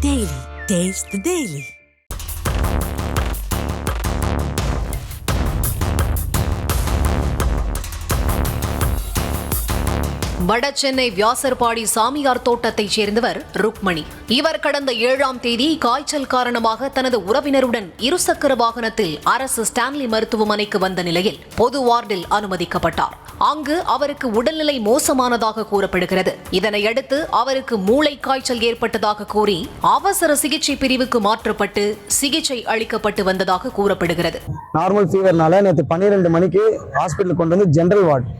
Daily. Taste the Daily. Vadachennai Vyasarpadi சாமியார் தோட்டத்தைச் சேர்ந்தவர் ருக்மணி. இவர் கடந்த 7ஆம் தேதி காய்ச்சல் காரணமாக தனது உறவினருடன் இருசக்கர வாகனத்தில் அரசு ஸ்டான்லி மருத்துவமனைக்கு வந்த நிலையில் பொது வார்டில் அனுமதிக்கப்பட்டார். அங்கு அவருக்கு உடல்நிலை மோசமானதாக கூறப்படுகிறது. இதனையடுத்து அவருக்கு மூளை காய்ச்சல் ஏற்பட்டதாக கூறி அவசர சிகிச்சை பிரிவுக்கு மாற்றப்பட்டு சிகிச்சை அளிக்கப்பட்டு வந்ததாக கூறப்படுகிறது. நார்மல் ஃபீவர்னால நேற்று 12 மணிக்கு ஹாஸ்பிட்டலுக்கு கொண்டு வந்து ஜென்ரல் வார்டு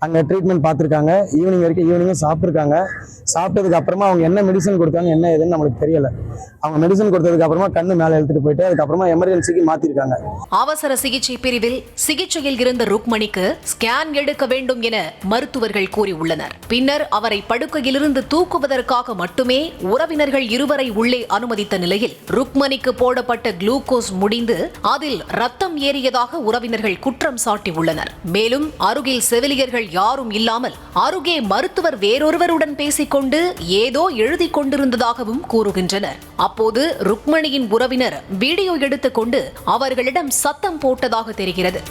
அங்கே ட்ரீட்மெண்ட் பார்த்துருக்காங்க. ஈவினிங் வரைக்கும் ஈவினிங்கும் சாப்பிட்ருக்காங்க. சாப்பிட்டதுக்கு அப்புறமா அவங்க என்ன மெடிசன் கொடுத்தாங்க என்ன ஏதுன்னு நம்மளுக்கு தெரியல. அவங்க மெடிசன் கொடுத்ததுக்கு அப்புறமா கண்ணு மேலே எடுத்துட்டு போயிட்டு அதுக்கப்புறமா எமர்ஜென்சிக்கு மாத்திருக்காங்க. அவசர சிகிச்சை பிரிவில் சிகிச்சையில் இருந்த ருக்மணிக்கு ஸ்கேன் எடுக்க வேண்டும் என மருத்துவர்கள் கூறியுள்ளனர். பின்னர் அவரை படுக்கையிலிருந்து தூக்குவதற்காக மட்டுமே உறவினர்கள் இருவரை உள்ளே அனுமதித்த நிலையில் ருக்மணிக்கு போடப்பட்ட குளுக்கோஸ் முடிந்து அதில் ரத்தம் ஏறியதாக உறவினர்கள் குற்றம் சாட்டியுள்ளனர். மேலும் அருகில் செவிலியர்கள் யாரும் இல்லாமல் அருகே மருத்துவர் வேறொருவருடன் பேசிக்கொண்டு ஏதோ எழுதி கொண்டிருந்ததாகவும் கூறுகின்றனர். அப்போது ருக்மணியின் உறவினர் வீடியோ எடுத்துக்கொண்டு அவர்களிடம் சத்தம் போட்டதாக தெரிகிறது.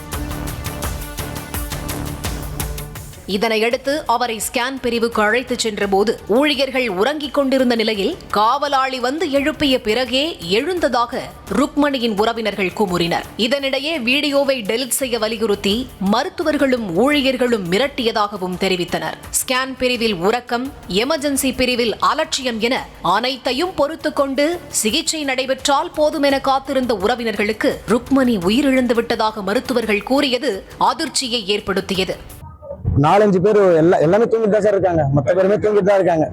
இதனையடுத்து அவரை ஸ்கேன் பிரிவுக்கு அழைத்துச் சென்றபோது ஊழியர்கள் உறங்கிக் கொண்டிருந்த நிலையில் காவலாளி வந்து எழுப்பிய பிறகே எழுந்ததாக ருக்மணியின் உறவினர்கள் கூறினர். இதனிடையே வீடியோவை டெலிட் செய்ய வலியுறுத்தி மருத்துவர்களும் ஊழியர்களும் மிரட்டியதாகவும் தெரிவித்தனர். ஸ்கேன் பிரிவில் உறக்கம், எமர்ஜென்சி பிரிவில் அலட்சியம் என அனைத்தையும் பொறுத்துக் கொண்டு சிகிச்சை நடைபெற்றால் போதும் என காத்திருந்த உறவினர்களுக்கு ருக்மணி உயிரிழந்து விட்டதாக மருத்துவர்கள் கூறியது அதிர்ச்சியை ஏற்படுத்தியது. 4-5 பேர் எல்லாமே தூங்கிட்டு தான் சார் இருக்காங்க. மொத்த பேருமே தூங்கிட்டு தான் இருக்காங்க.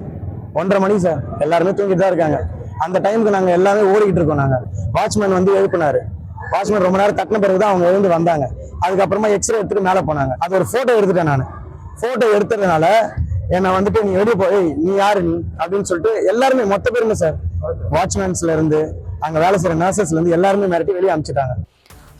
1:30 மணி சார், எல்லாருமே தூங்கிட்டு தான் இருக்காங்க. அந்த டைமுக்கு நாங்கள் எல்லாமே ஓடிக்கிட்டு இருக்கோம். நாங்கள் வாட்ச்மேன் வந்து எழுப்பினாரு. வாட்ச்மேன் ரொம்ப நேரம் தட்டின பிறகு தான் அவங்க எழுந்து வந்தாங்க. அதுக்கப்புறமா எக்ஸ்ரே எடுத்துட்டு மேலே போனாங்க. அது ஒரு ஃபோட்டோ எடுத்துட்டேன். நான் ஃபோட்டோ எடுத்ததுனால என்னை வந்துட்டு நீ வெளியே போய் நீ யாரு நீ அப்படின்னு சொல்லிட்டு எல்லாருமே மொத்த பேருமே சார் வாட்ச்மேன்ஸ்ல இருந்து அங்கே வேலை செய்கிற நர்சஸ்ல இருந்து எல்லாருமே மிரட்டி வெளியே அனுப்பிச்சிட்டாங்க.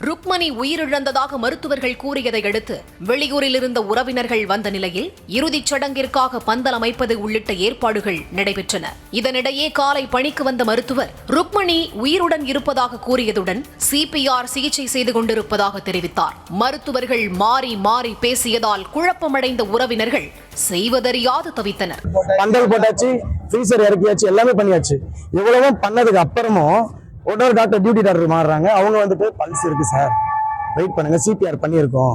ருக்மணி உயிரிழந்ததாக மருத்துவர்கள் கூறியதை அடுத்து வெளியூரில் இருந்த உறவினர்கள் வந்த நிலையில் இறுதிச் சடங்கிற்காக பந்தல் அமைப்பது உள்ளிட்ட ஏற்பாடுகள் நடைபெற்றன. இதனிடையே காலை பணிக்கு வந்த மருத்துவர் ருக்மணி உயிருடன் இருப்பதாக கூறியதுடன் CPR சிகிச்சை செய்து கொண்டிருப்பதாக தெரிவித்தார். மருத்துவர்கள் மாறி மாறி பேசியதால் குழப்பமடைந்த உறவினர்கள் செய்வதறியாது தவித்தனர். பந்தல் போட்டாச்சு, ஃப்ரீசர் இறக்கியாச்சு, எல்லாமே பண்ணியாச்சு. இவ்வளவும் பண்ணதுக்கு அப்புறமும் ஒரு டாக்டர் டியூட்டி டாக்டர் மாறுறாங்க. அவங்க வந்துட்டு பல்ஸ் இருக்கு சார், வெயிட் பண்ணுங்க, CPR பண்ணியிருக்கோம்,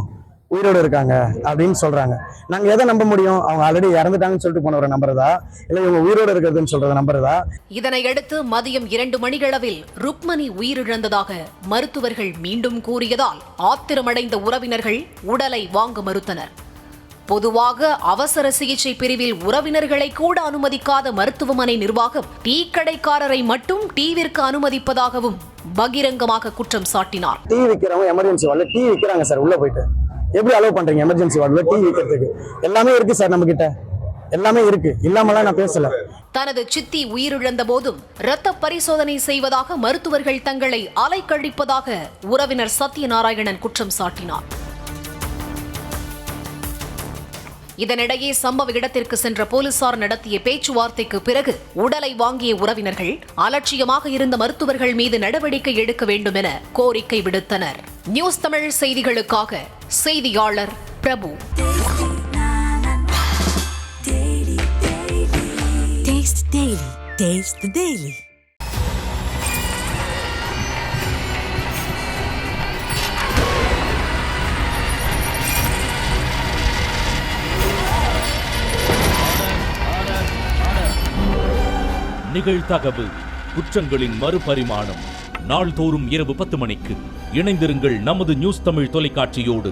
உயிரோடு இருக்காங்க அப்படின்னு சொல்றாங்க. நாங்க எதை நம்ப முடியும்? அவங்க ஆல்ரெடி இறந்துட்டாங்கன்னு சொல்லிட்டு போனவரை நம்புறதா இல்ல இவங்க உயிரோடு இருக்கிறதுன்னு சொல்றத நம்புறதா? இதனையடுத்து மதியம் 2 மணிகளவில் ருக்மணி உயிரிழந்ததாக மருத்துவர்கள் மீண்டும் கூறியதால் ஆத்திரமடைந்த உறவினர்கள் உடலை வாங்க மறுத்தனர். பொதுவாக அவசர சிகிச்சை பிரிவில் உறவினர்களை கூட அனுமதிக்காத மருத்துவமனை நிர்வாகம் டீ கடைக்காரரை மட்டும் டீவிற்கு அனுமதிப்பதாகவும் பகிரங்கமாக குற்றம் சாட்டினார். டீ விற்கிறவங்க எமர்ஜென்சி வார்டில் டீ விற்கிறாங்க சார். உள்ள போயிட்டு எப்படி அலோவ் பண்றீங்க? எமர்ஜென்சி வார்டில் டீ விற்கிறதுக்கு எல்லாமே இருக்கு சார், நம்ம கிட்ட எல்லாமே இருக்கு, இல்லாமலாம் நான் பேசல. தனது சித்தி உயிரிழந்த போதும் இரத்த பரிசோதனை செய்வதாக மருத்துவர்கள் தங்களை அலைக்கழிப்பதாக உறவினர் சத்யநாராயணன் குற்றம் சாட்டினார். இதனிடையே சம்பவ இடத்திற்கு சென்ற போலீசார் நடத்திய பேச்சுவார்த்தைக்கு பிறகு உடலை வாங்கிய உறவினர்கள் அலட்சியமாக இருந்த மருத்துவர்கள் மீது நடவடிக்கை எடுக்க வேண்டும் என கோரிக்கை விடுத்தனர். நியூஸ் தமிழ் செய்திகளுக்காக செய்தியாளர் பிரபு. Taste the Daily. Taste the Daily. நிகழ்தகவு குற்றங்களின் மறுபரிமாணம். நாள்தோறும் இரவு 10 மணிக்கு இணைந்திருங்கள் நமது நியூஸ் தமிழ் தொலைக்காட்சியோடு.